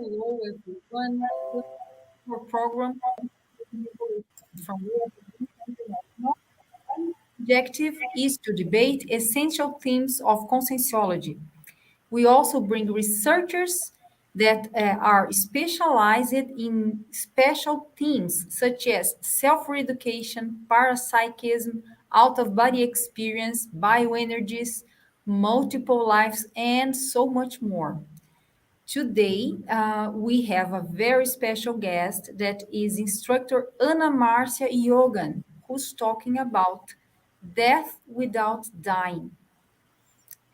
Hello, everyone. Our program from International objective is to debate essential themes of conscienciology. We also bring researchers that are specialized in special themes such as self-reeducation, parapsychism, out-of-body experience, bioenergies, multiple lives, and so much more. Today, we have a very special guest that is instructor Ana Marcia Yogan, who's talking about death without dying.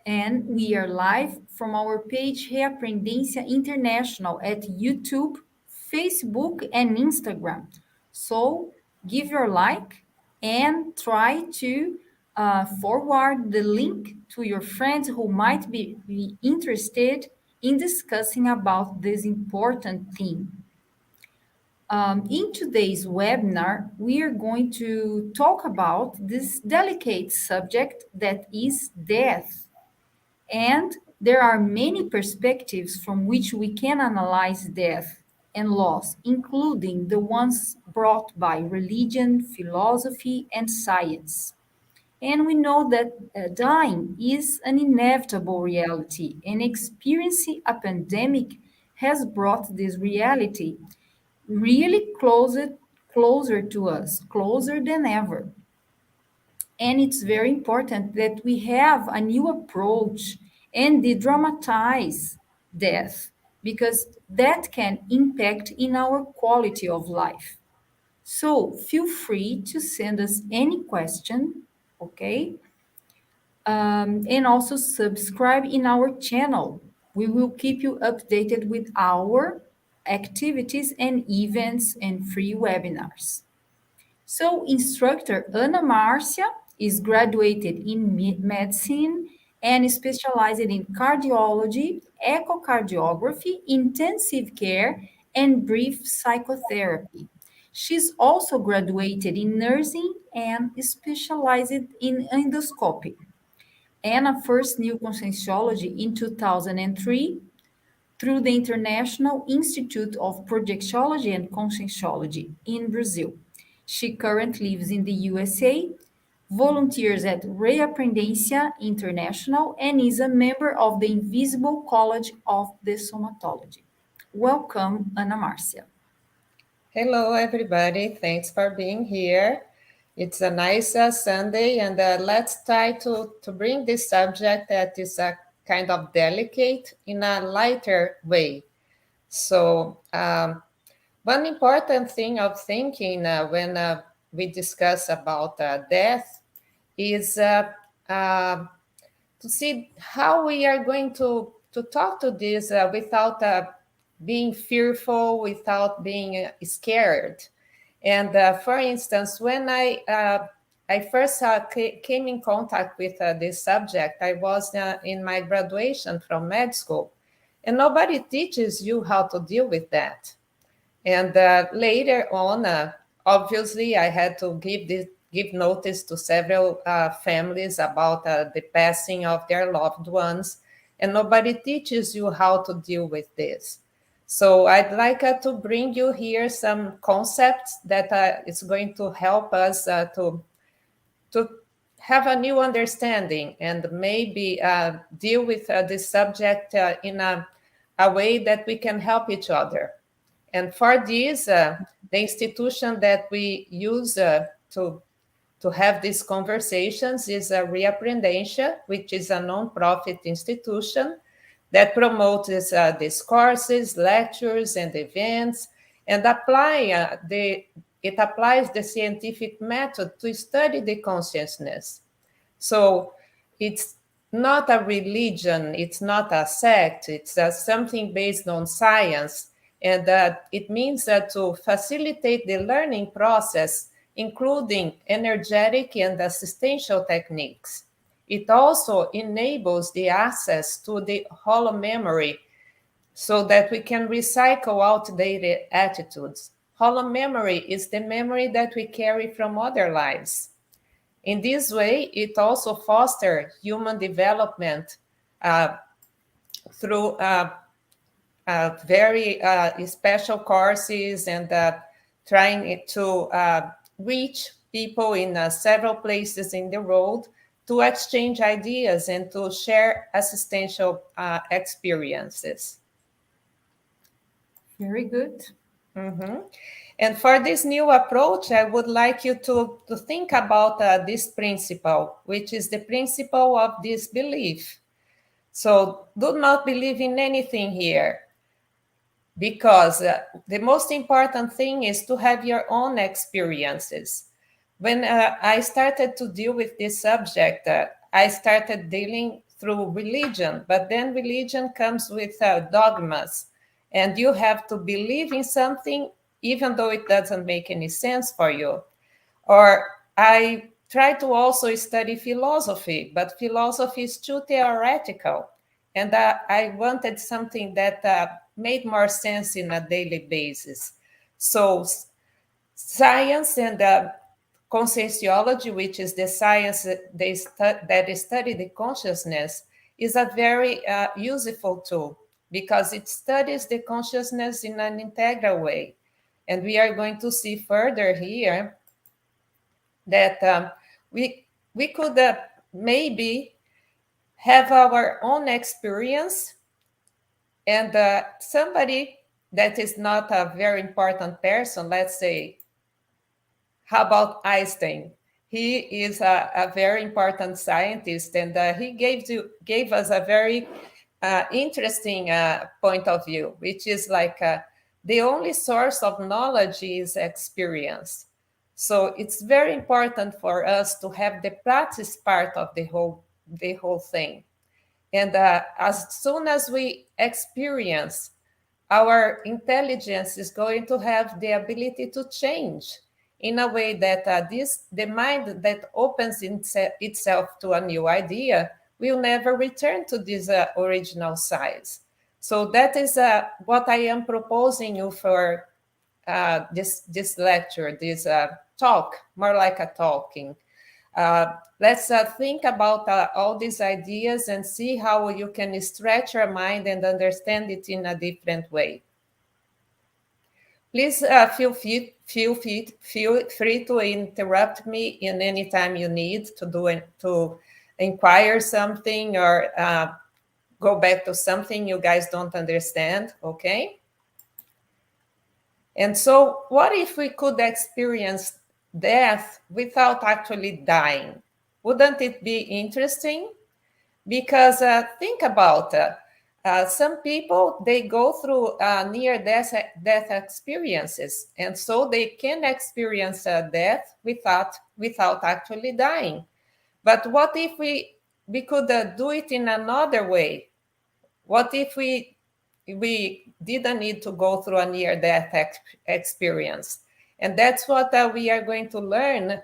And we are live from our page Reapprendentia International at YouTube, Facebook, and Instagram. So give your like and try to forward the link to your friends who might be interested in discussing about this important theme. In today's webinar, we are going to talk about this delicate subject that is death, and there are many perspectives from which we can analyze death and loss, including the ones brought by religion, philosophy, and science. And we know that dying is an inevitable reality, and experiencing a pandemic has brought this reality really closer to us, closer than ever. And it's very important that we have a new approach and de-dramatize death because that can impact in our quality of life. So feel free to send us any question, okay? And also subscribe in our channel. We will keep you updated with our activities and events and free webinars. So, instructor Ana Marcia is graduated in medicine and specialized in cardiology, echocardiography, intensive care, and brief psychotherapy. She's also graduated in nursing and specialized in endoscopy. Anna first knew Conscienciology in 2003 through the International Institute of Projectiology and Conscienciology in Brazil. She currently lives in the USA, volunteers at Reapprendentia International, and is a member of the Invisible College of the Somatology. Welcome, Ana Marcia. Hello, everybody. Thanks for being here. It's a nice Sunday, and let's try to bring this subject that is kind of delicate in a lighter way. So, one important thing of thinking when we discuss about death is to see how we are going to talk to this without being fearful, without being scared. And for instance, when I first came in contact with this subject, I was in my graduation from med school, and nobody teaches you how to deal with that. And later on, obviously, I had to give notice to several families about the passing of their loved ones, and nobody teaches you how to deal with this. So I'd like to bring you here some concepts that is going to help us to have a new understanding and maybe deal with this subject in a way that we can help each other. And for this, the institution that we use to have these conversations is Reapprendentia, which is a nonprofit institution that promotes these courses, lectures, and events, and it applies the scientific method to study the consciousness. So it's not a religion, it's not a sect, it's something based on science. And it means that to facilitate the learning process, including energetic and assistential techniques. It also enables the access to the hollow memory so that we can recycle outdated attitudes. Hollow memory is the memory that we carry from other lives. In this way, it also fosters human development through very special courses and trying to reach people in several places in the world to exchange ideas and to share existential experiences. Very good. Mhm. And for this new approach, I would like you to think about this principle, which is the principle of disbelief. So do not believe in anything here, because the most important thing is to have your own experiences. When I started to deal with this subject, I started dealing through religion, but then religion comes with dogmas, and you have to believe in something even though it doesn't make any sense for you. Or I try to also study philosophy, but philosophy is too theoretical. And I wanted something that made more sense in a daily basis. So, science and conscientiology, which is the science that study the consciousness, is a very useful tool because it studies the consciousness in an integral way. And we are going to see further here that we could maybe have our own experience, and somebody that is not a very important person, let's say, how about Einstein? He is a very important scientist, and he gave us a very interesting point of view, which is like the only source of knowledge is experience. So it's very important for us to have the practice part of the whole thing. And as soon as we experience, our intelligence is going to have the ability to change in a way that the mind that opens itself to a new idea will never return to this original size. So that is what I am proposing you for this lecture, this talk, more like a talking. Let's think about all these ideas and see how you can stretch your mind and understand it in a different way. Please feel free to interrupt me in any time you need to inquire something or go back to something you guys don't understand, okay? And so what if we could experience death without actually dying? Wouldn't it be interesting? Because think about some people, they go through near death experiences, and so they can experience death without actually dying. But what if we could do it in another way? What if we didn't need to go through a near-death experience? And that's what we are going to learn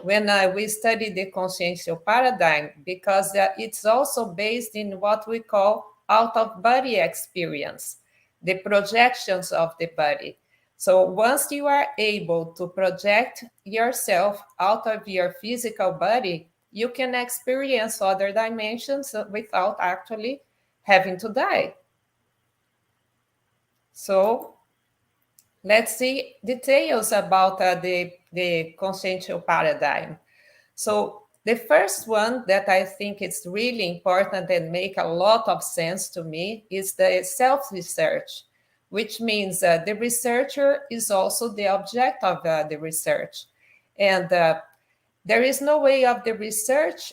when we study the consciential paradigm, because it's also based in what we call out-of-body experience, the projections of the body. So once you are able to project yourself out of your physical body, you can experience other dimensions without actually having to die. So let's see details about the consciential paradigm. So the first one that I think is really important and make a lot of sense to me is the self-research, which means the researcher is also the object of the research. And there is no way of the research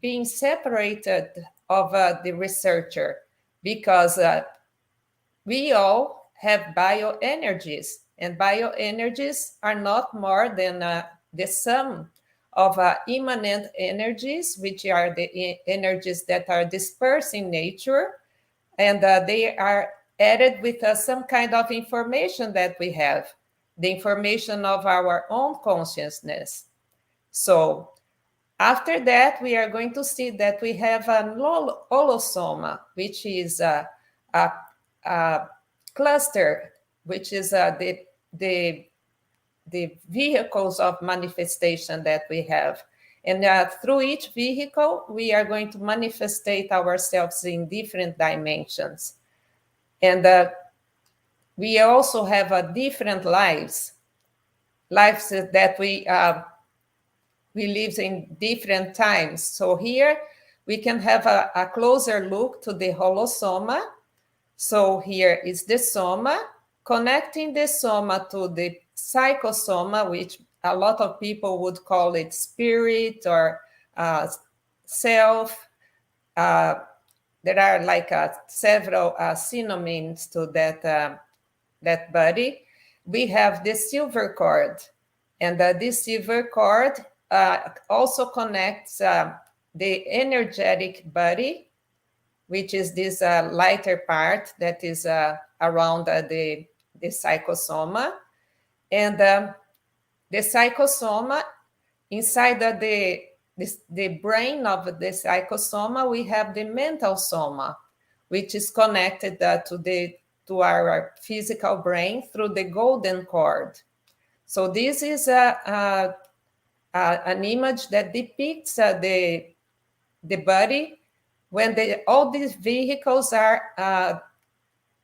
being separated of the researcher, because we all have bioenergies, and bioenergies are not more than the sum of immanent energies, which are the energies that are dispersed in nature, and they are added with some kind of information that we have, the information of our own consciousness. So after that, we are going to see that we have an holosoma, which is a cluster, which is the vehicles of manifestation that we have. And through each vehicle, we are going to manifestate ourselves in different dimensions. And we also have different lives that we live in different times. So here we can have a closer look to the holosoma. So here is the soma, connecting the soma to the psychosoma, which a lot of people would call it spirit or self. There are like several synonyms to that body. We have the silver cord, and this silver cord also connects the energetic body, which is this lighter part that is around the psychosoma. And the psychosoma, inside the brain of the psychosoma, we have the mental soma, which is connected to our physical brain through the golden cord. So this is an image that depicts the body when all these vehicles are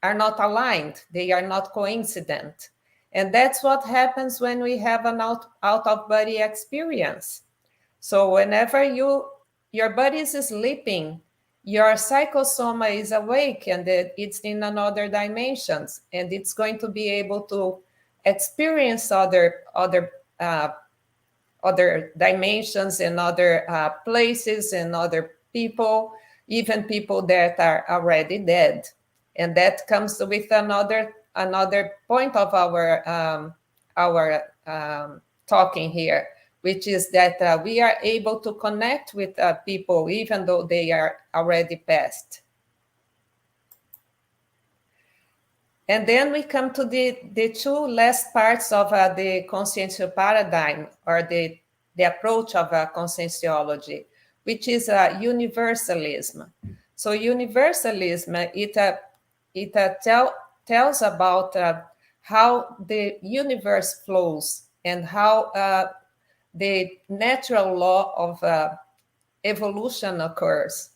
not aligned, they are not coincident. And that's what happens when we have an out-of-body experience. So whenever your body is sleeping, your psychosoma is awake and it's in another dimensions, and it's going to be able to experience other dimensions and other places and other people, even people that are already dead. And that comes with another point of our talking here, which is that we are able to connect with people even though they are already passed. And then we come to the two last parts of the consciential paradigm, or the approach of conscientiology, which is universalism. So universalism, it tells about how the universe flows and how the natural law of evolution occurs.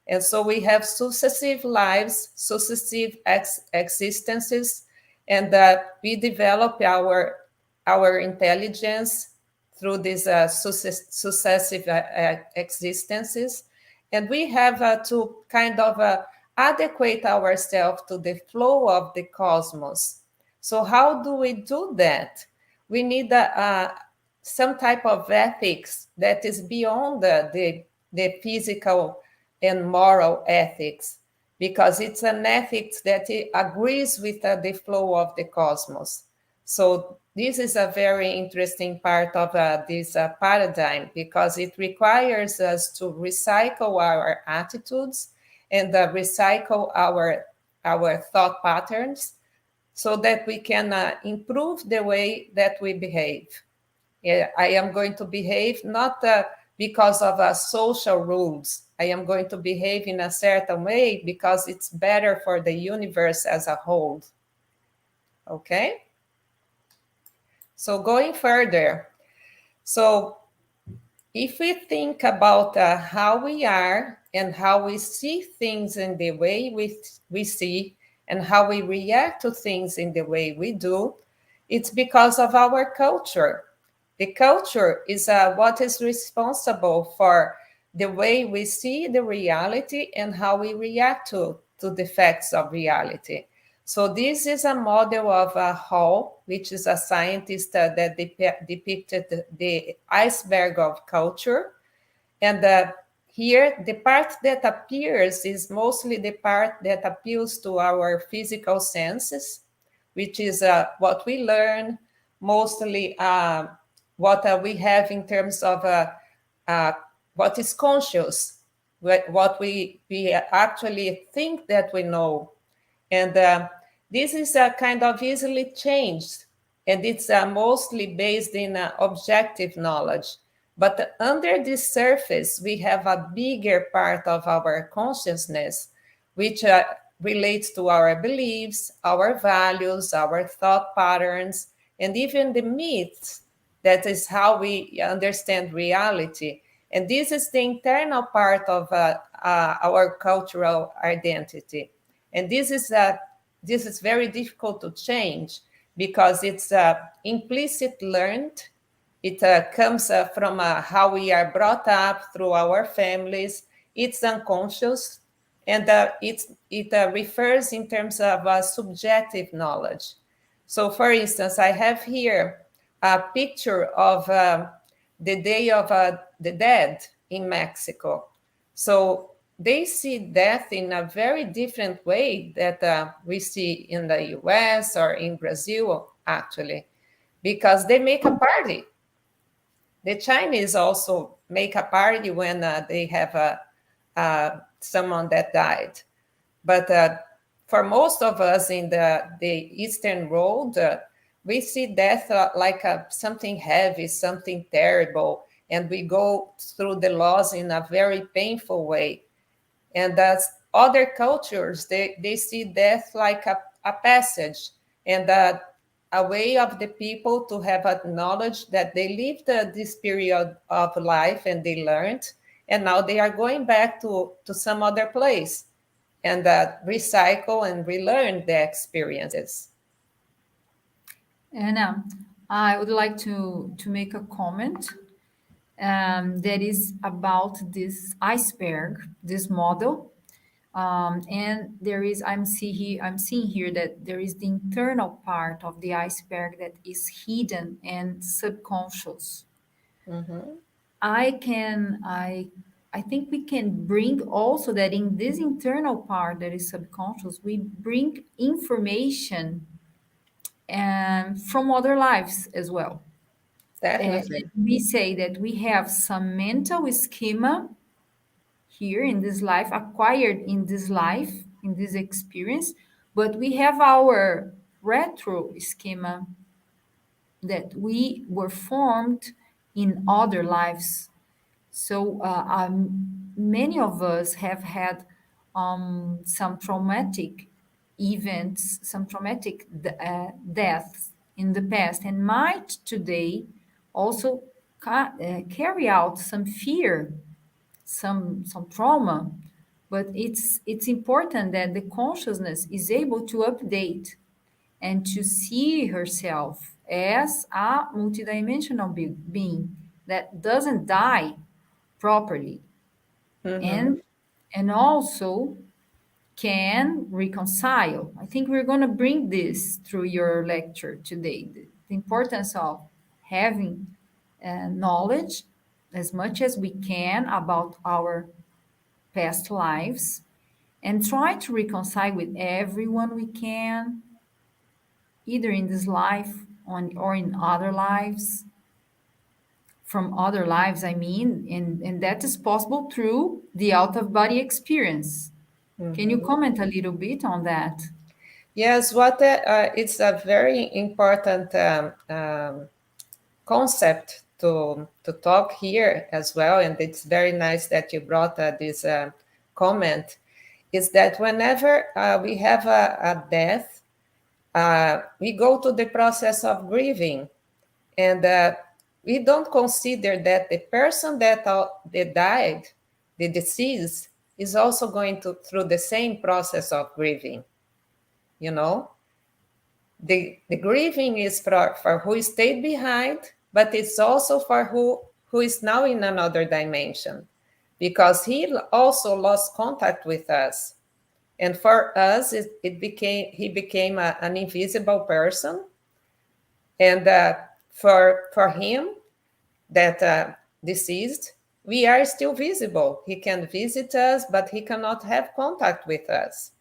And so we have successive lives, successive existences, and we develop our intelligence through these successive existences. And we have to kind of adequate ourselves to the flow of the cosmos. So how do we do that? We need some type of ethics that is beyond the physical and moral ethics, because it's an ethics that agrees with the flow of the cosmos. So this is a very interesting part of this paradigm, because it requires us to recycle our attitudes and recycle our thought patterns so that we can improve the way that we behave. I am going to behave not because of social rules. I am going to behave in a certain way because it's better for the universe as a whole. Okay? So going further, so if we think about how we are and how we see things in the way we see, and how we react to things in the way we do, it's because of our culture. The culture is what is responsible for the way we see the reality and how we react to the facts of reality. So this is a model of Hall, which is a scientist that depicted the iceberg of culture. And here, the part that appears is mostly the part that appeals to our physical senses, which is what we learn, mostly what we have in terms of what is conscious, what we actually think that we know. And this is kind of easily changed, and it's mostly based in objective knowledge. But under this surface, we have a bigger part of our consciousness, which relates to our beliefs, our values, our thought patterns, and even the myths. That is how we understand reality. And this is the internal part of our cultural identity. And this is this is very difficult to change because it's implicit learned. It comes from how we are brought up through our families. It's unconscious, and it refers in terms of subjective knowledge. So, for instance, I have here a picture of the Day of the Dead in Mexico. So they see death in a very different way that we see in the US or in Brazil, actually, because they make a party. The Chinese also make a party when they have someone that died. But for most of us in the Eastern world, we see death like something heavy, something terrible, and we go through the loss in a very painful way. And as other cultures, they see death like a passage and a way of the people to have a knowledge that they lived this period of life and they learned, and now they are going back to some other place and recycle and relearn the experiences. Anna, I would like to make a comment that is about this iceberg, this model. And there is, I'm seeing here that there is the internal part of the iceberg that is hidden and subconscious. Mhm. I think we can bring also that in this internal part that is subconscious, we bring information from other lives as well. Definitely. We say that we have some mental schema here in this life, acquired in this life, in this experience, but we have our retro schema that we were formed in other lives. So many of us have had some traumatic events, some traumatic deaths in the past, and might today also carry out some fear, some trauma. But it's important that the consciousness is able to update and to see herself as a multidimensional being that doesn't die properly, and Mhm. also can reconcile. I think we're going to bring this through your lecture today, the importance of having knowledge as much as we can about our past lives and try to reconcile with everyone we can, either in this life or in other lives, from other lives, I mean, and that is possible through the out of body experience. Can you Mhm. comment a little bit on that? Yes, what it's a very important concept to talk here as well, and it's very nice that you brought this comment. Is that whenever we have a death, we go to the process of grieving, and we don't consider that the person that died, the deceased, is also going through the same process of grieving. You know, the grieving is for who stayed behind, but it's also for who is now in another dimension, because he also lost contact with us. And for us, he became an invisible person. And for him, that deceased, we are still visible. He can visit us, but he cannot have contact with us.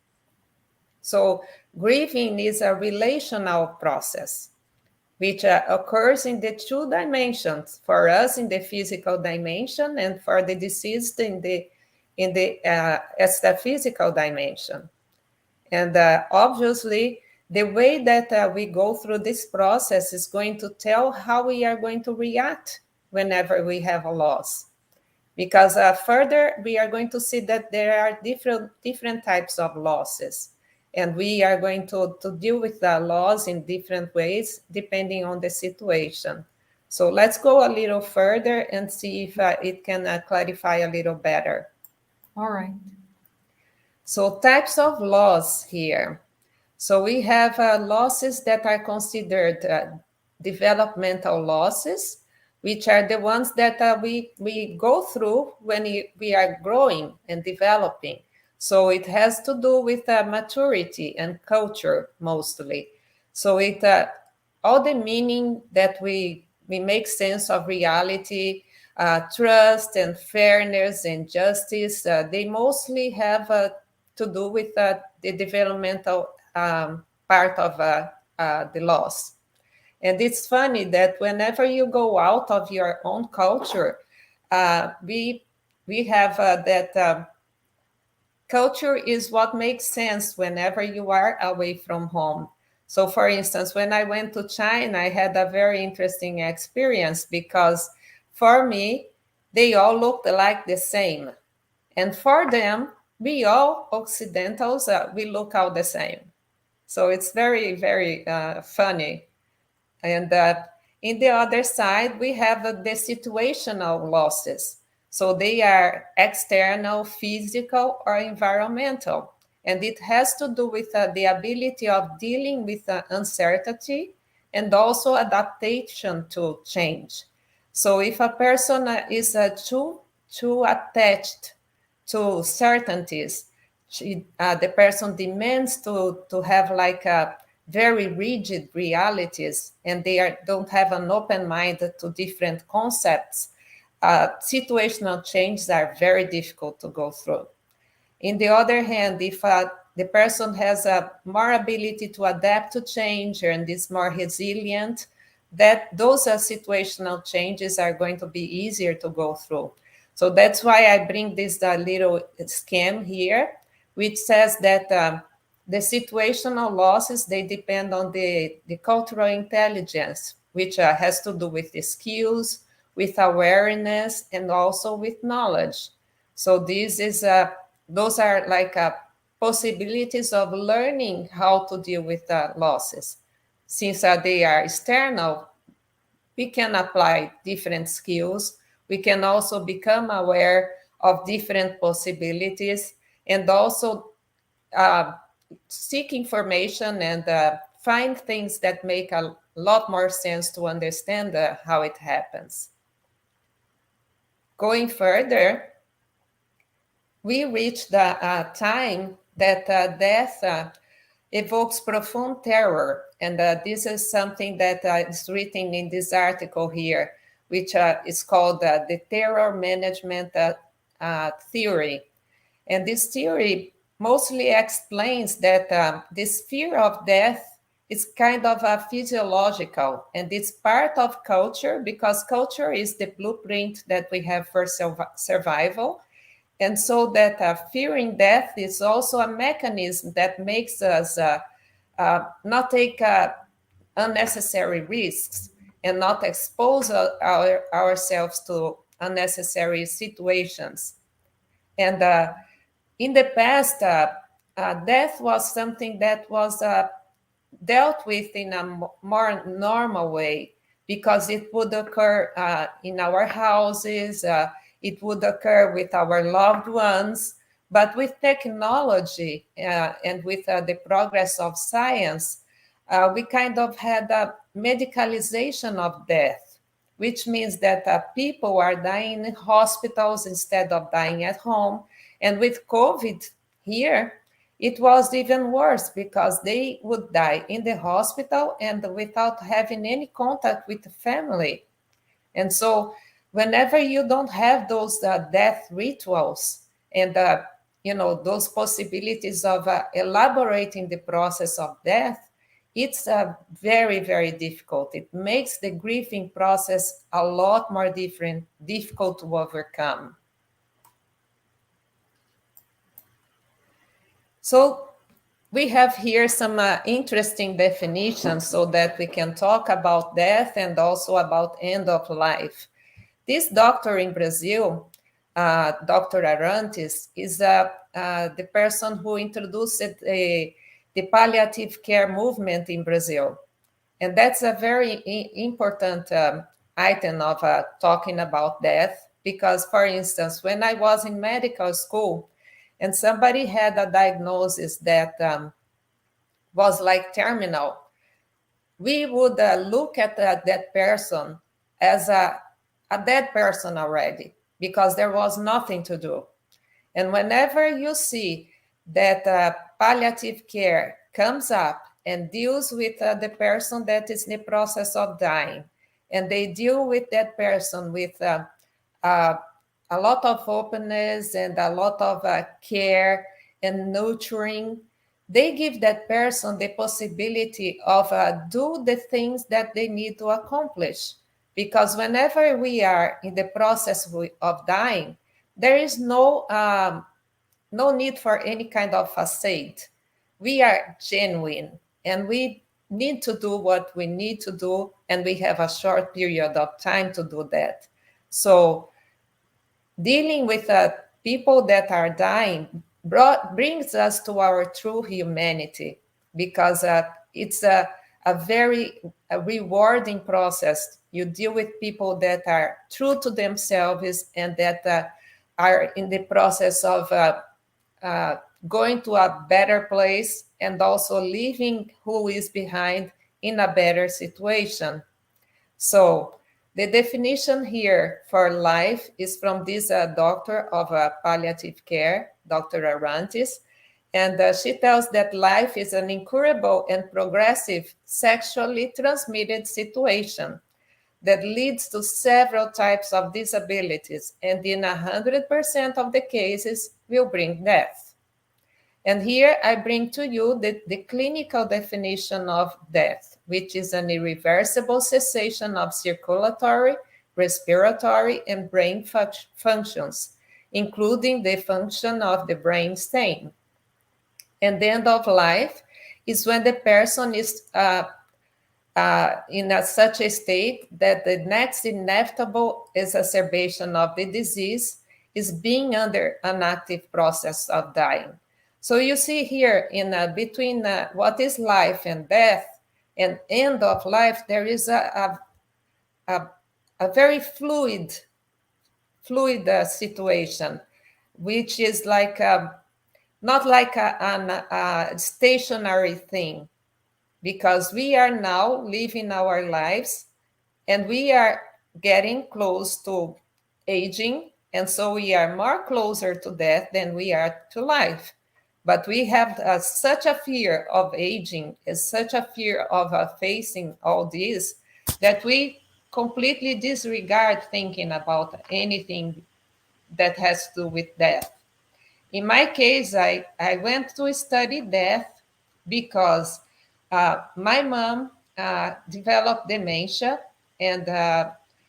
So grieving is a relational process which occurs in the two dimensions, for us in the physical dimension and for the deceased in the extra-physical dimension. And obviously, the way that we go through this process is going to tell how we are going to react whenever we have a loss. Because further, we are going to see that there are different types of losses. And we are going to deal with the loss in different ways, depending on the situation. So let's go a little further and see if it can clarify a little better. All right. So types of loss here. So we have losses that are considered developmental losses, which are the ones that we go through when we are growing and developing. So it has to do with maturity and culture mostly. So it all the meaning that we make sense of reality, trust and fairness and justice, they mostly have to do with the developmental part of the loss. And it's funny that whenever you go out of your own culture, we have that culture is what makes sense whenever you are away from home. So, for instance, when I went to China, I had a very interesting experience because for me, they all looked like the same. And for them, we all Occidentals, we look all the same. So it's very, very funny. And in the other side, we have the situational losses. So they are external, physical, or environmental. And it has to do with the ability of dealing with uncertainty and also adaptation to change. So if a person is too attached to certainties, the person demands to have like a very rigid realities, and don't have an open mind to different concepts. Situational changes are very difficult to go through. In the other hand, if the person has a more ability to adapt to change and is more resilient, that those situational changes are going to be easier to go through. So that's why I bring this little scheme here, which says that the situational losses, they depend on the cultural intelligence, which has to do with the skills, with awareness, and also with knowledge. So those are like possibilities of learning how to deal with losses. Since they are external, we can apply different skills. We can also become aware of different possibilities and also seek information and find things that make a lot more sense to understand how it happens. Going further, we reach the time that death evokes profound terror. And this is something that is written in this article here, which is called the terror management theory. And this theory mostly explains that this fear of death is kind of physiological, and it's part of culture because culture is the blueprint that we have for survival. And so that fearing death is also a mechanism that makes us not take unnecessary risks and not expose ourselves to unnecessary situations. And in the past, death was something that was dealt with in a more normal way because it would occur in our houses, it would occur with our loved ones. But with technology and with the progress of science, we kind of had a medicalization of death, which means that people are dying in hospitals instead of dying at home. And with COVID here, it was even worse because they would die in the hospital and without having any contact with the family. And so, whenever you don't have those death rituals and those possibilities of elaborating the process of death, it's very, very difficult. It makes the grieving process a lot more difficult to overcome. So we have here some interesting definitions so that we can talk about death and also about end of life. This doctor in Brazil, Dr. Arantes, is the person who introduced the palliative care movement in Brazil. And that's a very important item of talking about death, because, for instance, when I was in medical school and somebody had a diagnosis that was like terminal, we would look at that person as a dead person already, because there was nothing to do. And whenever you see that palliative care comes up and deals with the person that is in the process of dying, and they deal with that person with uh, a lot of openness and a lot of care and nurturing, they give that person the possibility of do the things that they need to accomplish. Because whenever we are in the process of dying, there is no need for any kind of facade. We are genuine, and we need to do what we need to do, and we have a short period of time to do that. So dealing with people that are dying brings us to our true humanity, because it's a very rewarding process. You deal with people that are true to themselves and that are in the process of going to a better place, and also leaving who is behind in a better situation. So the definition here for life is from this doctor of palliative care, Dr. Arantes, and she tells that life is an incurable and progressive sexually transmitted situation that leads to several types of disabilities, and in 100% of the cases will bring death. And here I bring to you the clinical definition of death, which is an irreversible cessation of circulatory, respiratory, and brain functions, including the function of the brain stem. And the end of life is when the person is in such a state that the next inevitable exacerbation of the disease is being under an active process of dying. So you see here in between what is life and death and end of life, there is a very fluid situation, which is like not like a stationary thing, because we are now living our lives and we are getting close to aging, and so we are more closer to death than we are to life. But we have such a fear of aging, such a fear of facing all this, that we completely disregard thinking about anything that has to do with death. In my case, I went to study death because my mom developed dementia, and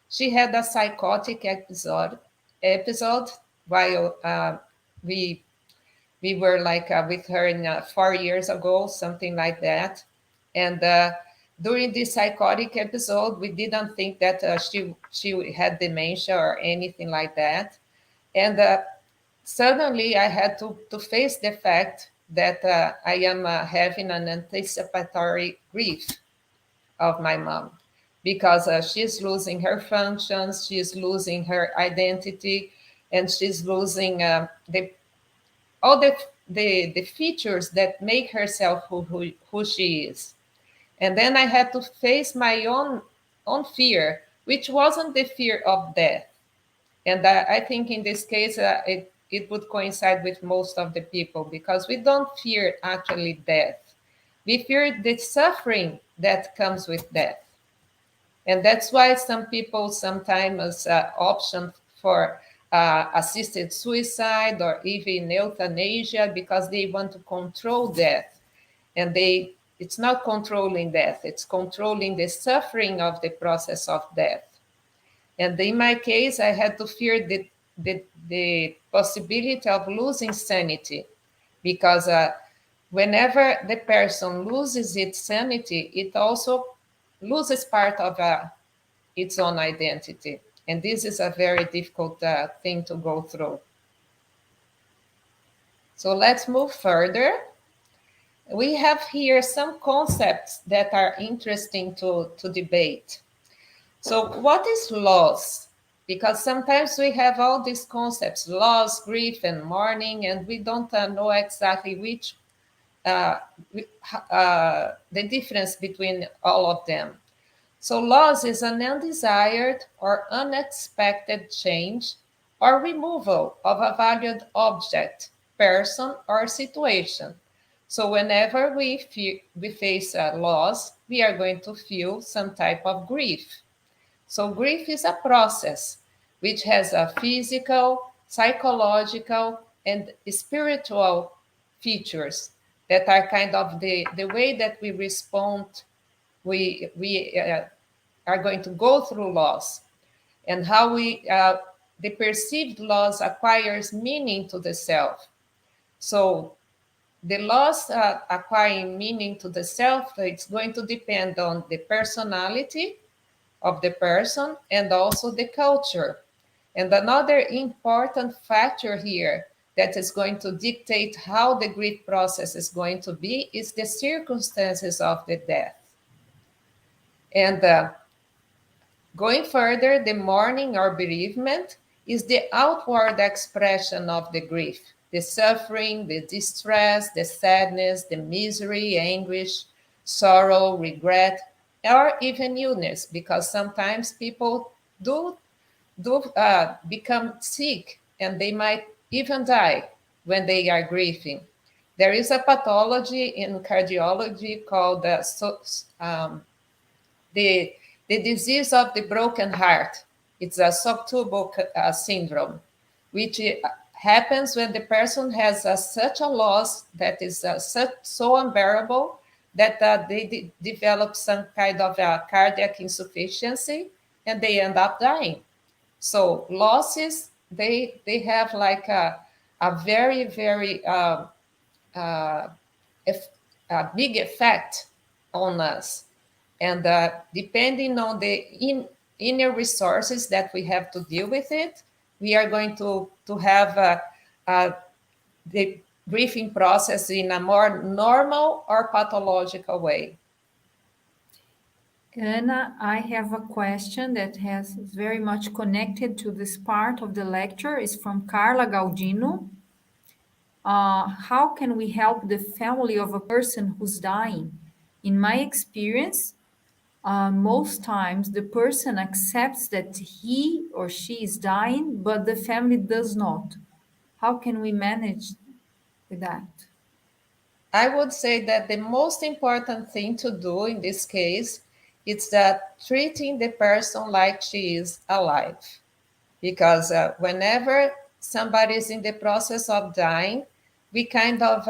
she had a psychotic episode while we were like with her in 4 years ago, something like that. And during this psychotic episode, we didn't think that she had dementia or anything like that. And suddenly I had to face the fact that I am having an anticipatory grief of my mom, because she's losing her functions, she's losing her identity, and she's losing all the features that make herself who she is. And then I had to face my own fear, which wasn't the fear of death. And I think in this case, it would coincide with most of the people, because we don't fear actually death. We fear the suffering that comes with death. And that's why some people sometimes option for assisted suicide or even euthanasia, because they want to control death. And it's not controlling death, it's controlling the suffering of the process of death. And in my case, I had to fear the possibility of losing sanity, because whenever the person loses its sanity, it also loses part of its own identity. And this is a very difficult thing to go through. So let's move further. We have here some concepts that are interesting to debate. So what is loss? Because sometimes we have all these concepts, loss, grief, and mourning, and we don't know exactly which the difference between all of them. So loss is an undesired or unexpected change or removal of a valued object, person, or situation. So whenever we face a loss, we are going to feel some type of grief. So grief is a process which has a physical, psychological, and spiritual features that are kind of the way that we respond, we are going to go through loss, and how the perceived loss acquires meaning to the self. So the loss acquiring meaning to the self, it's going to depend on the personality of the person and also the culture. And another important factor here that is going to dictate how the grief process is going to be is the circumstances of the death. And going further, the mourning or bereavement is the outward expression of the grief, the suffering, the distress, the sadness, the misery, anguish, sorrow, regret, or even illness, because sometimes people do become sick and they might even die when they are grieving. There is a pathology in cardiology called the, the disease of the broken heart. It's a subtubal syndrome, which happens when the person has such a loss that is so unbearable that they develop some kind of cardiac insufficiency and they end up dying. So losses, they have like a very, very uh, a big effect on us. And depending on the inner resources that we have to deal with it, we are going to have the grieving process in a more normal or pathological way. Anna, I have a question that has very much connected to this part of the lecture. It's from Carla Gaudino. How can we help the family of a person who's dying? In my experience, most times the person accepts that he or she is dying, but the family does not. How can we manage with that? I would say that the most important thing to do in this case is that treating the person like she is alive. Because whenever somebody is in the process of dying, we kind of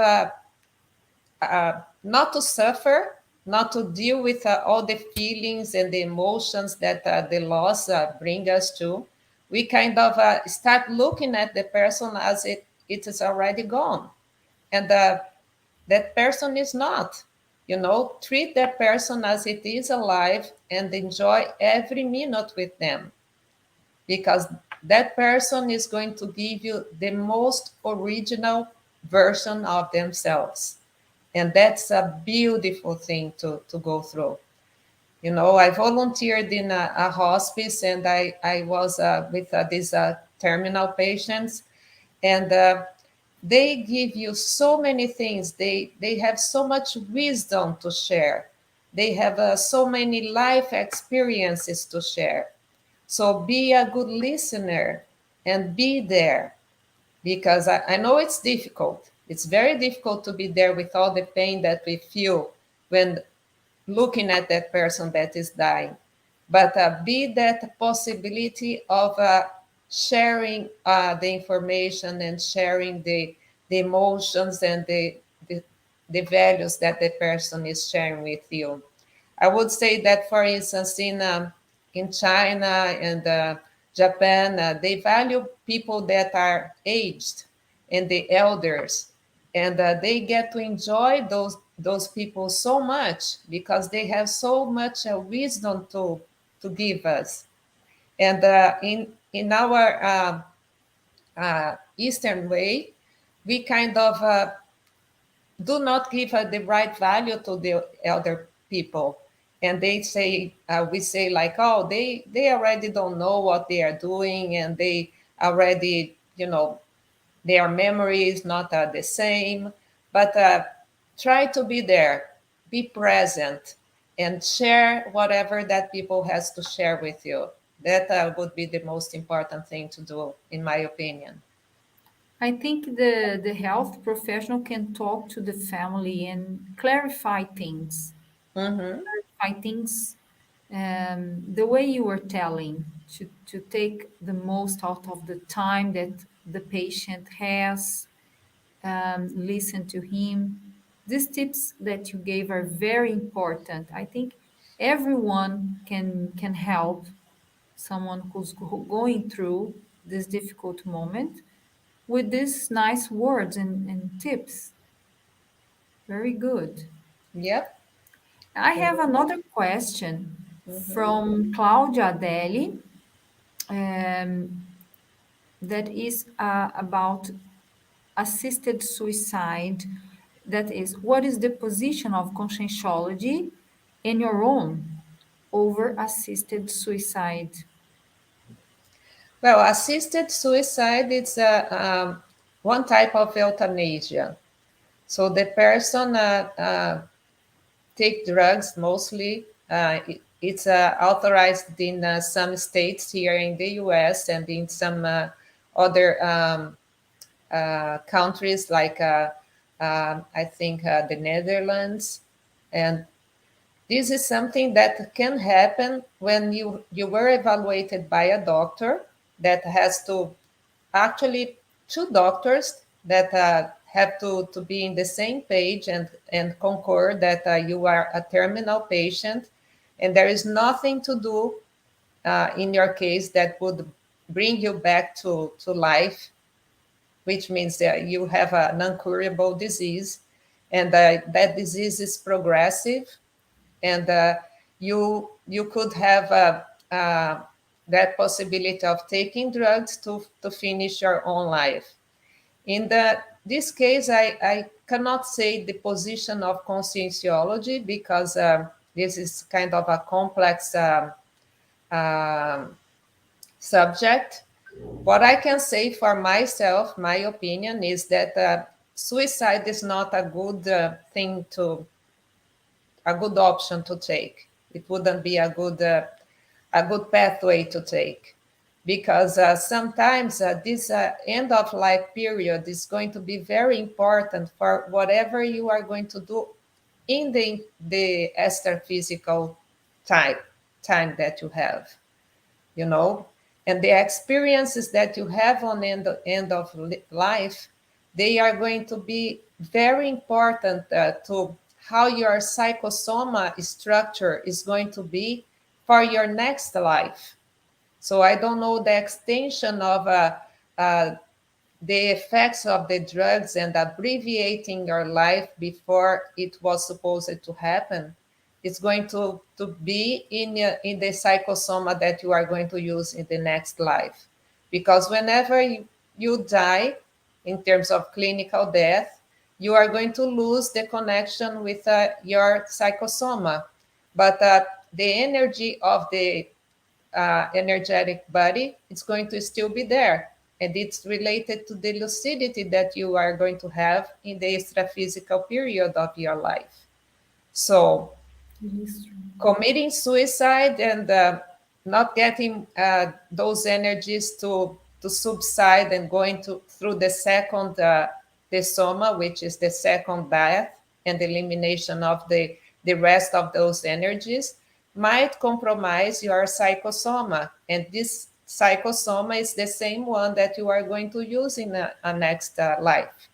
not to suffer, not to deal with all the feelings and the emotions that the loss bring us to. We kind of start looking at the person as it is already gone. And that person is not. Treat that person as it is alive and enjoy every minute with them, because that person is going to give you the most original version of themselves. And that's a beautiful thing to go through. I volunteered in a hospice, and I was with these terminal patients, and they give you so many things. They have so much wisdom to share. They have so many life experiences to share. So be a good listener and be there, because I know it's difficult. It's very difficult to be there with all the pain that we feel when looking at that person that is dying. But be that possibility of sharing the information and sharing the emotions and the values that the person is sharing with you. I would say that, for instance, in China and Japan, they value people that are aged and the elders, and they get to enjoy those people so much because they have so much wisdom to give us. And in our Eastern way, we kind of do not give the right value to the elder people, and we say like, oh, they already don't know what they are doing, and they already, their memory is not the same. But try to be there, be present, and share whatever that people has to share with you. That would be the most important thing to do, in my opinion. I think the health professional can talk to the family and clarify things. Mm-hmm. Clarify things the way you were telling, to take the most out of the time that the patient has, listen to him. These tips that you gave are very important. I think everyone can help someone who's going through this difficult moment with these nice words and tips. Very good. Yep. I have another question Mm-hmm. from Claudia Adeli, um, that is about assisted suicide. That is, what is the position of conscientiology in your own over assisted suicide? Well, assisted suicide is one type of euthanasia. So the person take drugs mostly. It's authorized in some states here in the U.S. and in some other countries like I think the Netherlands. And this is something that can happen when you were evaluated by a doctor that has to actually two doctors that have to be in the same page and concur that you are a terminal patient and there is nothing to do in your case that would bring you back to life, which means that you have an incurable disease and that disease is progressive and you could have that possibility of taking drugs to finish your own life. In this case, I cannot say the position of conscientiology because this is kind of a complex um subject. What I can say for myself, my opinion is that suicide is not a good thing to a good option to take. It wouldn't be a good pathway to take because sometimes this end of life period is going to be very important for whatever you are going to do in the astrophysical time time that you have, you know, and the experiences that you have on end of life, they are going to be very important to how your psychosoma structure is going to be for your next life. So I don't know the extension of uh, the effects of the drugs and abbreviating your life before it was supposed to happen. It's going to be in the psychosoma that you are going to use in the next life. Because whenever you die, in terms of clinical death, you are going to lose the connection with your psychosoma. But the energy of the energetic body, it's going to still be there. And it's related to the lucidity that you are going to have in the extraphysical period of your life. So, It is true. committing suicide and not getting those energies to subside and going through the second the soma, which is the second death and the elimination of the rest of those energies, might compromise your psychosoma. And this psychosoma is the same one that you are going to use in a next life.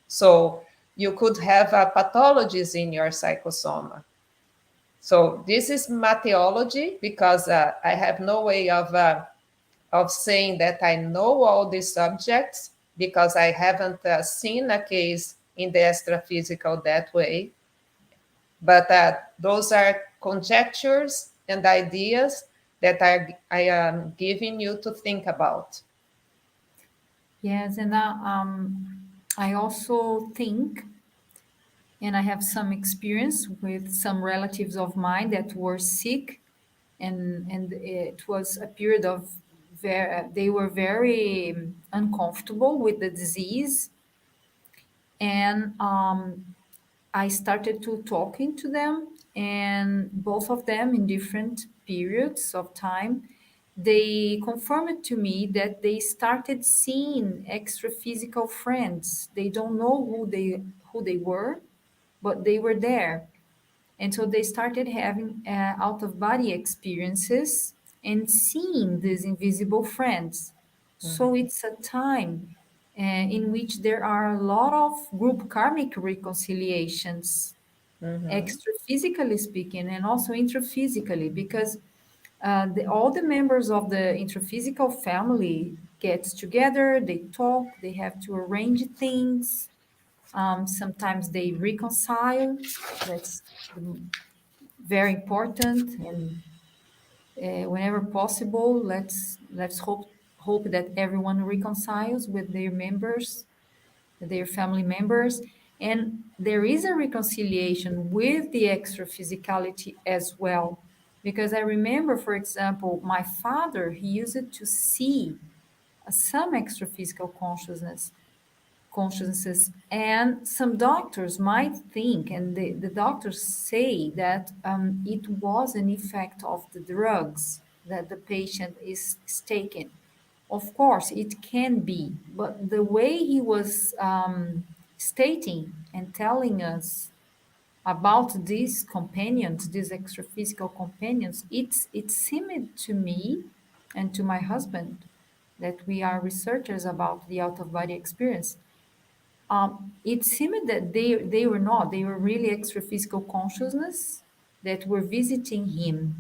So you could have pathologies in your psychosoma. So this is matheology because I have no way of saying that I know all these subjects because I haven't seen a case in the astrophysical that way. But those are conjectures and ideas that I am giving you to think about. Yes, and I also think, and I have some experience with some relatives of mine that were sick, and it was a period of they were very uncomfortable with the disease, and I started to talking to them, and both of them in different periods of time, they confirmed to me that they started seeing extra physical friends. They don't know who they were, but they were there. And so they started having out of body experiences and seeing these invisible friends. So it's a time in which there are a lot of group karmic reconciliations, Mm-hmm. extra physically speaking, and also intraphysically, because all the members of the intraphysical family gets together, they talk, they have to arrange things. Sometimes they reconcile. That's very important, and whenever possible, let's hope that everyone reconciles with their members, their family members, and there is a reconciliation with the extra physicality as well. Because I remember, for example, my father, he used it to see some extra physical consciousnesses, and some doctors might think, and the doctors say that it was an effect of the drugs that the patient is taking. Of course it can be, but the way he was stating and telling us about these companions, these extraphysical companions, it seemed to me and to my husband, that we are researchers about the out of body experience, it seemed that they were not. They were really extra physical consciousness that were visiting him.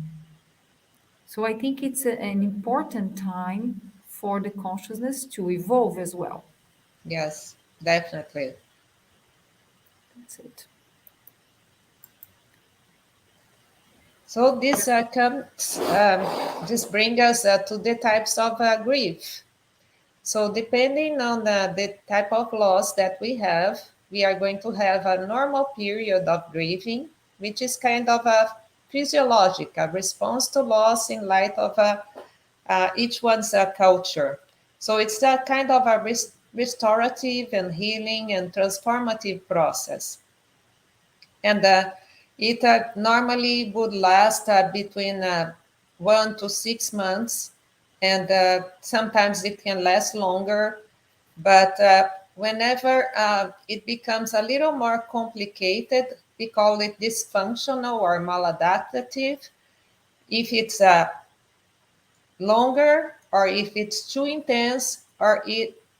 So I think it's an important time for the consciousness to evolve as well. Yes, definitely. That's it. So this brings us to the types of grief. So depending on the type of loss that we are going to have a normal period of grieving, which is kind of a physiologic, a response to loss in light of each one's culture. So it's a kind of a restorative and healing and transformative process. And it normally would last between 1 to 6 months, and sometimes it can last longer. But whenever it becomes a little more complicated, we call it dysfunctional or maladaptive. If it's longer, or if it's too intense, or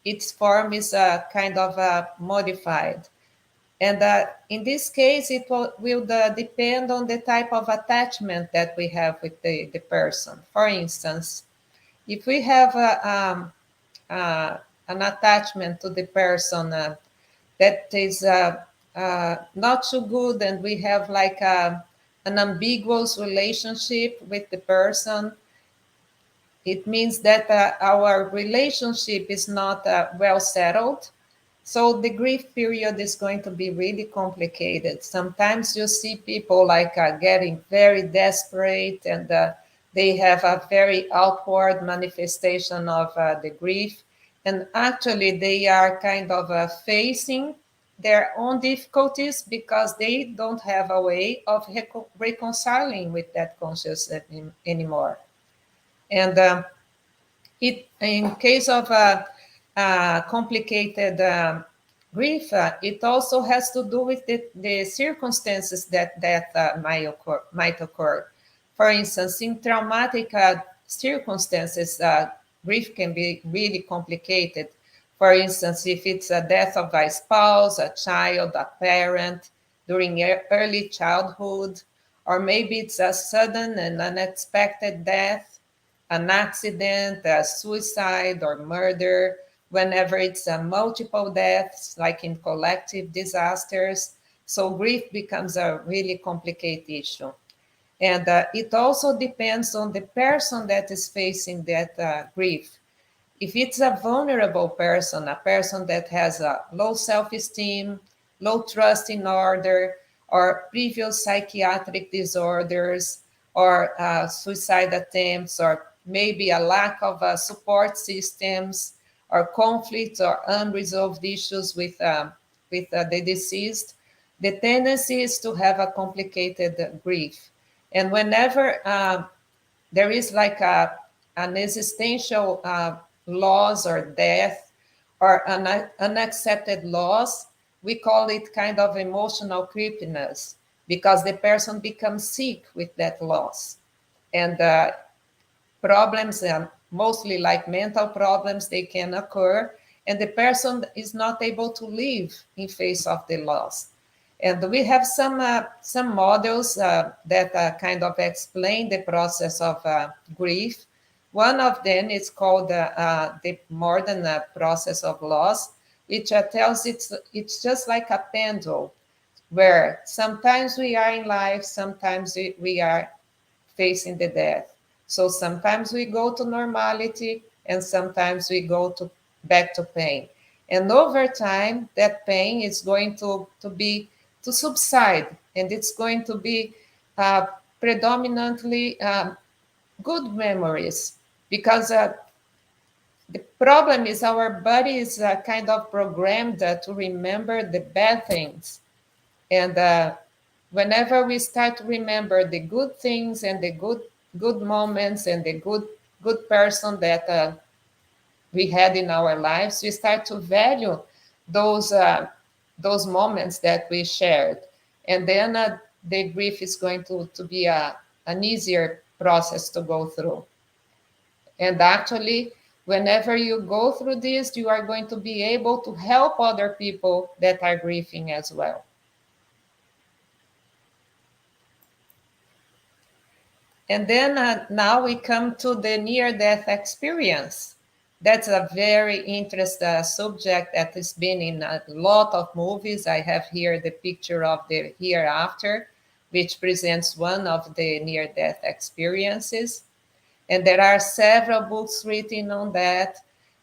its form is kind of modified. And in this case, it will depend on the type of attachment that we have with the person. For instance, if we have an attachment to the person that is not so good, and we have like an ambiguous relationship with the person, it means that our relationship is not well settled. So the grief period is going to be really complicated. Sometimes you see people like getting very desperate, and they have a very outward manifestation of the grief. And actually, they are kind of facing their own difficulties because they don't have a way of reconciling with that consciousness anymore. And it, in case of complicated grief, it also has to do with the circumstances that might occur. For instance, in traumatic circumstances, grief can be really complicated. For instance, if it's a death of a spouse, a child, a parent during early childhood, or maybe it's a sudden and unexpected death, an accident, a suicide, or murder, whenever it's a multiple deaths, like in collective disasters. So grief becomes a really complicated issue. And it also depends on the person that is facing that grief. If it's a vulnerable person, a person that has a low self-esteem, low trust in order, or previous psychiatric disorders, or suicide attempts, or maybe a lack of support systems, or conflicts or unresolved issues with the deceased, the tendency is to have a complicated grief. And whenever there is like an existential loss or death or an unaccepted loss, we call it kind of emotional creepiness because the person becomes sick with that loss. And problems, mostly like mental problems, they can occur, and the person is not able to live in face of the loss. And we have some models that kind of explain the process of grief. One of them is called the modern process of loss, which tells it's just like a pendulum, where sometimes we are in life, sometimes we are facing the death. So sometimes we go to normality and sometimes we go back to pain. And over time, that pain is going to subside, and it's going to be predominantly good memories, because the problem is our body is kind of programmed to remember the bad things. And whenever we start to remember the good things and the good moments and the good person that we had in our lives, we start to value those those moments that we shared. And then the grief is going to be an easier process to go through. And actually, whenever you go through this, you are going to be able to help other people that are grieving as well. And then now we come to the near-death experience. That's a very interesting subject that has been in a lot of movies. I have here the picture of the hereafter, which presents one of the near-death experiences. And there are several books written on that.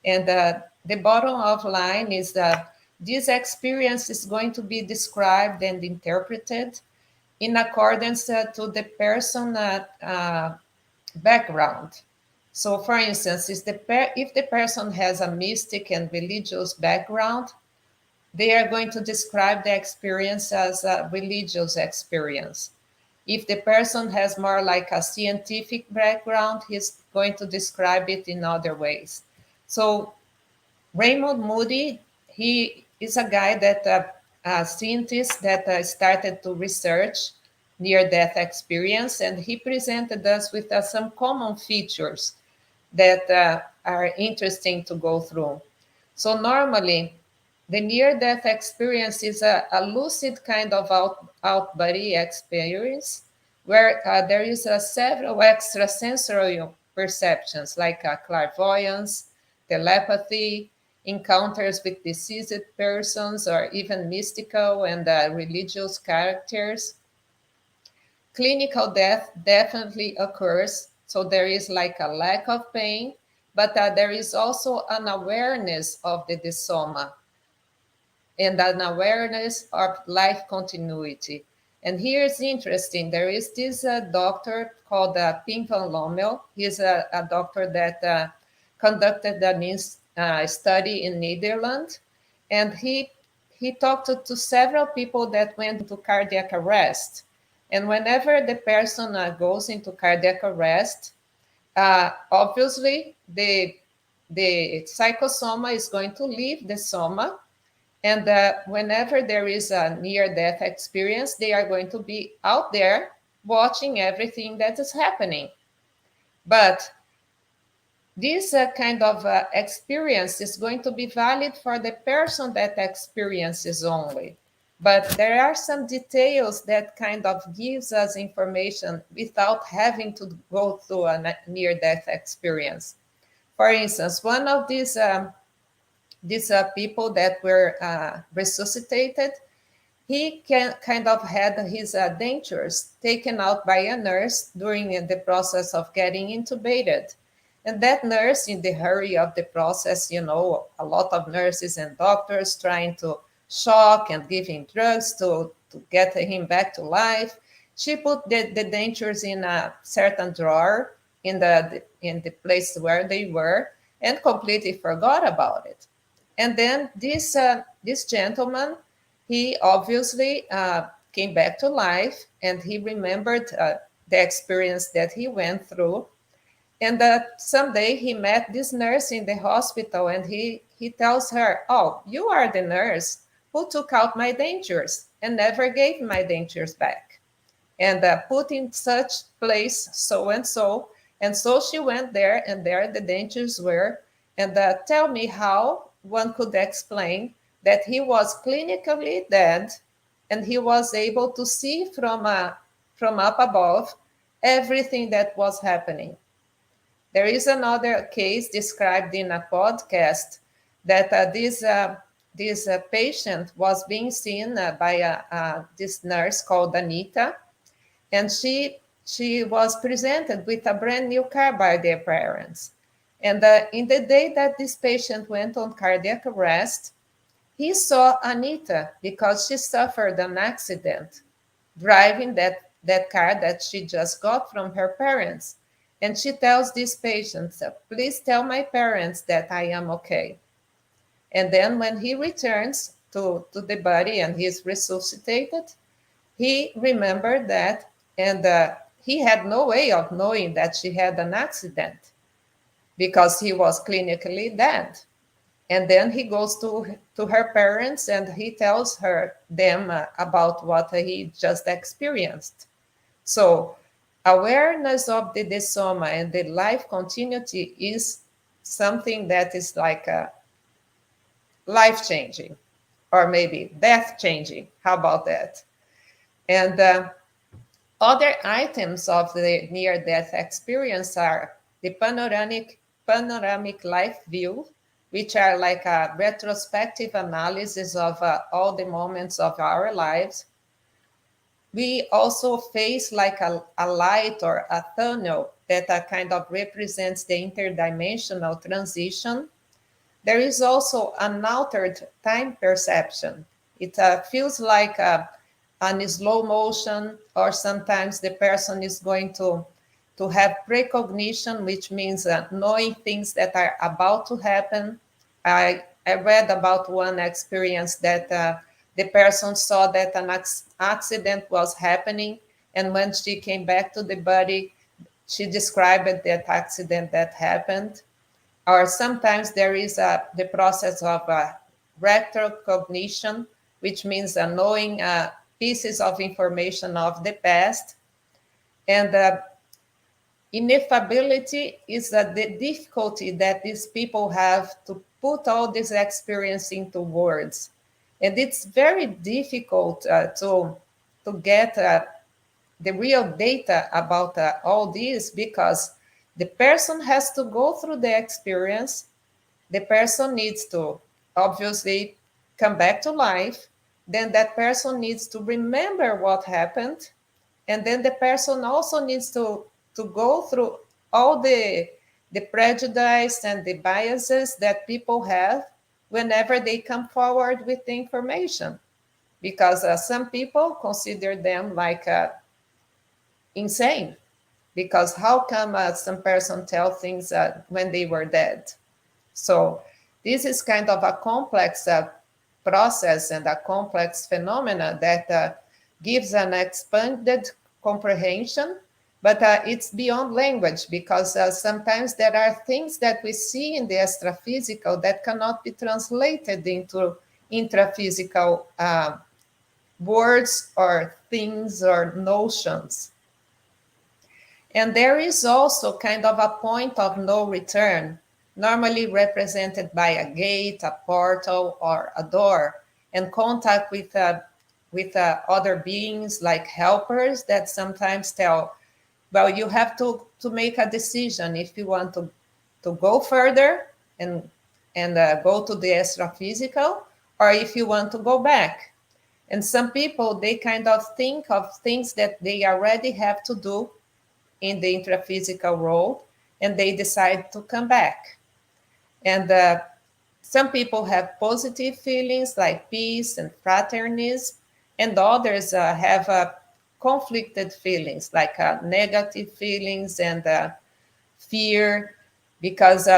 And the bottom of line is that this experience is going to be described and interpreted in accordance to the person background. So, for instance, if the person has a mystic and religious background, they are going to describe the experience as a religious experience. If the person has more like a scientific background, he's going to describe it in other ways. So Raymond Moody, he is a guy that a scientist that started to research near-death experience, and he presented us with some common features that are interesting to go through. So normally, the near-death experience is a lucid kind of out-body experience where there is several extrasensory perceptions like clairvoyance, telepathy, encounters with deceased persons, or even mystical and religious characters. Clinical death definitely occurs, so there is like a lack of pain, but there is also an awareness of the desoma and an awareness of life continuity. And here's interesting. There is this doctor called Pim van Lommel. He's a doctor that conducted a study in Netherlands. And he talked to several people that went into cardiac arrest. And whenever the person goes into cardiac arrest, obviously the psychosoma is going to leave the soma, and whenever there is a near-death experience, they are going to be out there watching everything that is happening. But this kind of experience is going to be valid for the person that experiences only. But there are some details that kind of gives us information without having to go through a near-death experience. For instance, one of these people that were resuscitated, he kind of had his dentures taken out by a nurse during the process of getting intubated. And that nurse, in the hurry of the process, a lot of nurses and doctors trying to shock and give him drugs to get him back to life, she put the dentures in a certain drawer in the place where they were and completely forgot about it. And then this gentleman, he obviously came back to life, and he remembered the experience that he went through. And someday he met this nurse in the hospital, and he tells her, "Oh, you are the nurse who took out my dentures and never gave my dentures back, and put in such place so and so." And so she went there, and there the dentures were. And tell me how one could explain that he was clinically dead, and he was able to see from up above everything that was happening. There is another case described in a podcast that this patient was being seen by this nurse called Anita, and she was presented with a brand new car by their parents. And in the day that this patient went on cardiac arrest, he saw Anita because she suffered an accident driving that car that she just got from her parents. And she tells this patient, "Please tell my parents that I am okay." And then when he returns to the body and he's resuscitated, he remembered that, and he had no way of knowing that she had an accident because he was clinically dead. And then he goes to her parents, and he tells them about what he just experienced. So awareness of the desoma and the life continuity is something that is like life-changing, or maybe death-changing. How about that? And other items of the near-death experience are the panoramic life view, which are like a retrospective analysis of all the moments of our lives. We also face like a light or a tunnel that kind of represents the interdimensional transition. There is also an altered time perception. It feels like an slow motion, or sometimes the person is going to have precognition, which means knowing things that are about to happen. I read about one experience that the person saw that an accident was happening, and when she came back to the body, she described that accident that happened. Or sometimes there is the process of retrocognition, which means knowing pieces of information of the past. And ineffability is the difficulty that these people have to put all this experience into words. And it's very difficult to get the real data about all this, because the person has to go through the experience. The person needs to obviously come back to life. Then that person needs to remember what happened. And then the person also needs to go through all the prejudice and the biases that people have whenever they come forward with the information. Because some people consider them like insane. Because how come some person tell things when they were dead? So this is kind of a complex process and a complex phenomena that gives an expanded comprehension, but it's beyond language, because sometimes there are things that we see in the extraphysical that cannot be translated into intraphysical words or things or notions. And there is also kind of a point of no return, normally represented by a gate, a portal, or a door, and contact with other beings like helpers that sometimes tell, well, you have to make a decision if you want to go further and go to the extraphysical, or if you want to go back. And some people, they kind of think of things that they already have to do in the intraphysical world, and they decide to come back. And some people have positive feelings like peace and fraternism, and others have conflicted feelings like negative feelings and fear, because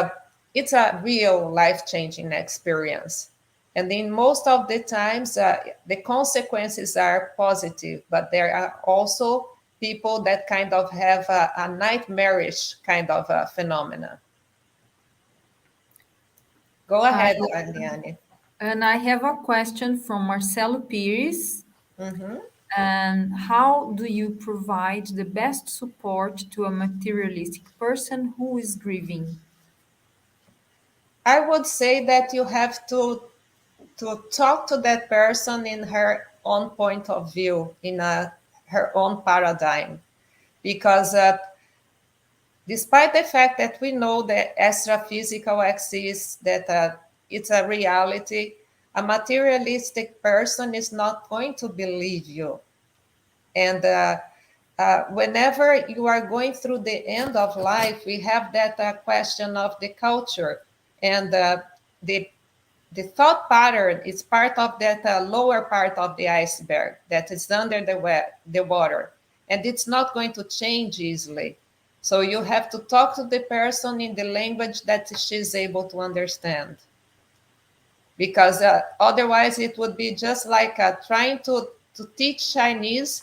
it's a real life-changing experience. And in most of the times, the consequences are positive, but there are also people that kind of have a nightmarish kind of phenomena. Go I, ahead, Ariane. and I have a question from Marcelo Pires. Mhm. And how do you provide the best support to a materialistic person who is grieving? I would say that you have to talk to that person in her own point of view, in her own paradigm, because despite the fact that we know that extra-physical exists, that it's a reality, a materialistic person is not going to believe you. And whenever you are going through the end of life, we have that question of the culture. And the the thought pattern is part of that lower part of the iceberg that is under the water, and it's not going to change easily. So you have to talk to the person in the language that she's able to understand, because otherwise it would be just like trying to teach Chinese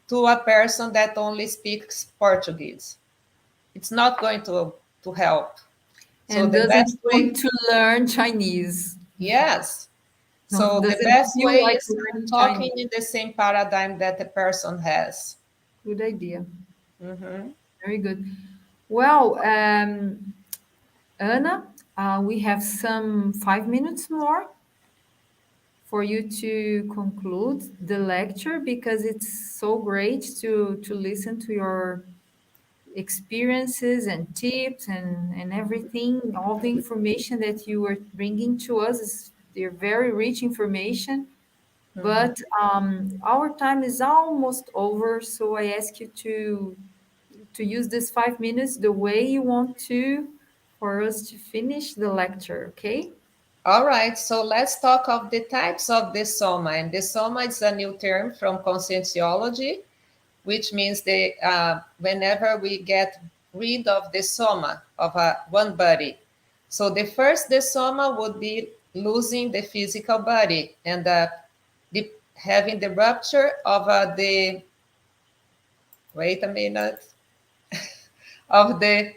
to a person that only speaks Portuguese. It's not going to help. So And the doesn't best want way, to learn Chinese. yes. No, So the doesn't best feel way like is learning talking Chinese. in the same paradigm that the person has. Good idea. Mhm. Very good. Well, Anna, we have some 5 minutes more for you to conclude the lecture because it's so great to listen to your experiences and tips and everything, all the information that you were bringing to us is they're very rich information. Mhm. But our time is almost over, so I ask you to use this 5 minutes the way you want to for us to finish the lecture, okay? All right, so let's talk of the types of the soma. And the soma is a new term from conscientiology, which means whenever we get rid of the soma of one body. So the first the soma would be losing the physical body and having the rupture of the, wait a minute, of the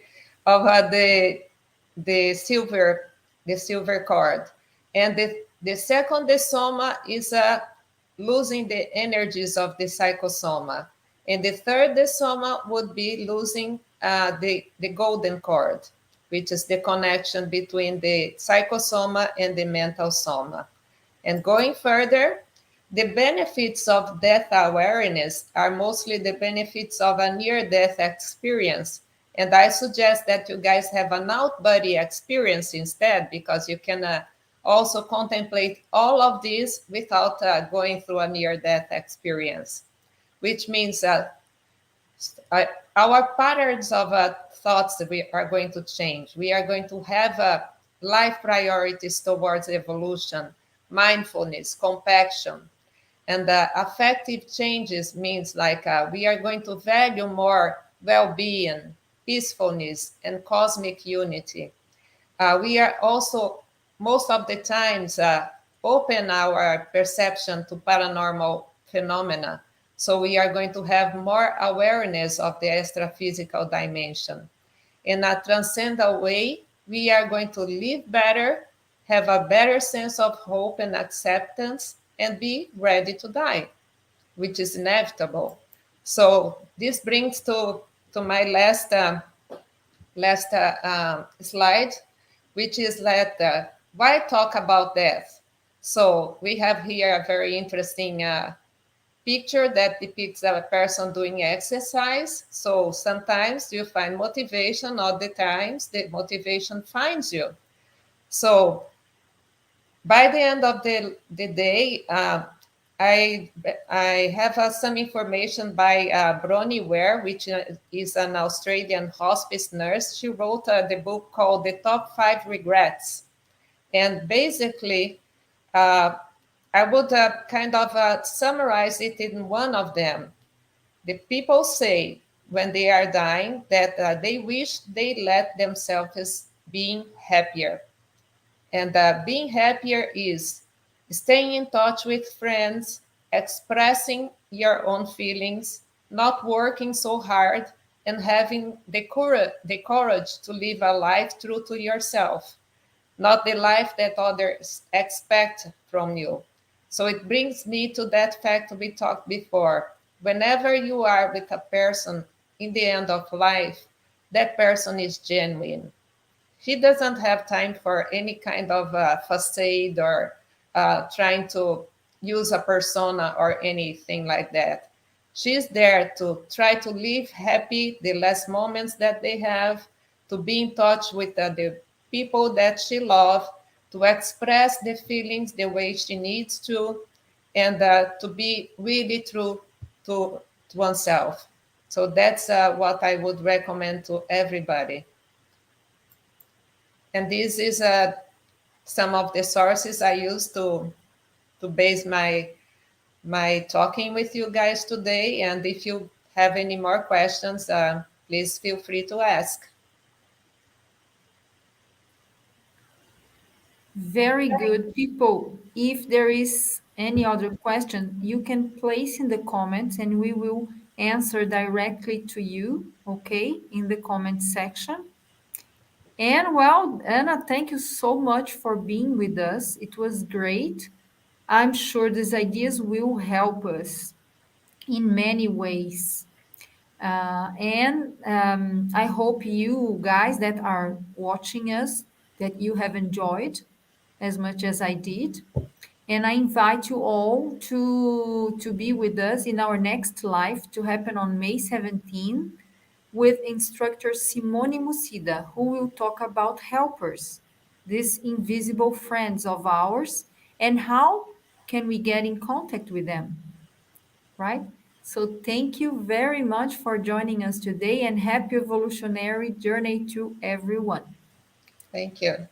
silver cord. And the second the soma is losing the energies of the psychosoma. And the third the soma would be losing the golden cord, which is the connection between the psychosoma and the mental soma. And going further, the benefits of death awareness are mostly the benefits of a near death experience. And I suggest that you guys have an out body experience instead, because you can also contemplate all of this without going through a near death experience, which means I, our patterns of thoughts that we are going to change. We are going to have life priorities towards evolution, mindfulness, compassion, and affective changes means like we are going to value more well-being, peacefulness, and cosmic unity. We are also most of the times open our perception to paranormal phenomena. So we are going to have more awareness of the extra-physical dimension. In a transcendental way, we are going to live better, have a better sense of hope and acceptance, and be ready to die, which is inevitable. So this brings to my last slide, which is that why talk about death? So we have here a very interesting picture that depicts a person doing exercise. So sometimes you find motivation, other times the motivation finds you. So by the end of the day, I, I have some information by Bronnie Ware, which is an Australian hospice nurse. She wrote the book called The Top 5 Regrets. And basically, uh, I would kind of summarize it in one of them. The people say when they are dying that they wish they let themselves being happier. And being happier is staying in touch with friends, expressing your own feelings, not working so hard, and having the courage to live a life true to yourself, not the life that others expect from you. So it brings me to that fact we talked before. Whenever you are with a person in the end of life, that person is genuine. He doesn't have time for any kind of facade or trying to use a persona or anything like that. She's there to try to live happy the last moments that they have, to be in touch with the people that she loves, to express the feelings the way she needs to, and to be really true to oneself. So that's what I would recommend to everybody. And this is some of the sources I use to base my talking with you guys today. And if you have any more questions, please feel free to ask. Very good. People, if there is any other question, you can place in the comments and we will answer directly to you, okay, in the comment section. And well, Anna, thank you so much for being with us. It was great. I'm sure these ideas will help us in many ways. And I hope you guys that are watching us that you have enjoyed as much as I did. And I invite you all to be with us in our next live to happen on May 17 with instructor Simone Musida, who will talk about helpers, these invisible friends of ours, and how can we get in contact with them, right? So thank you very much for joining us today and happy evolutionary journey to everyone. Thank you.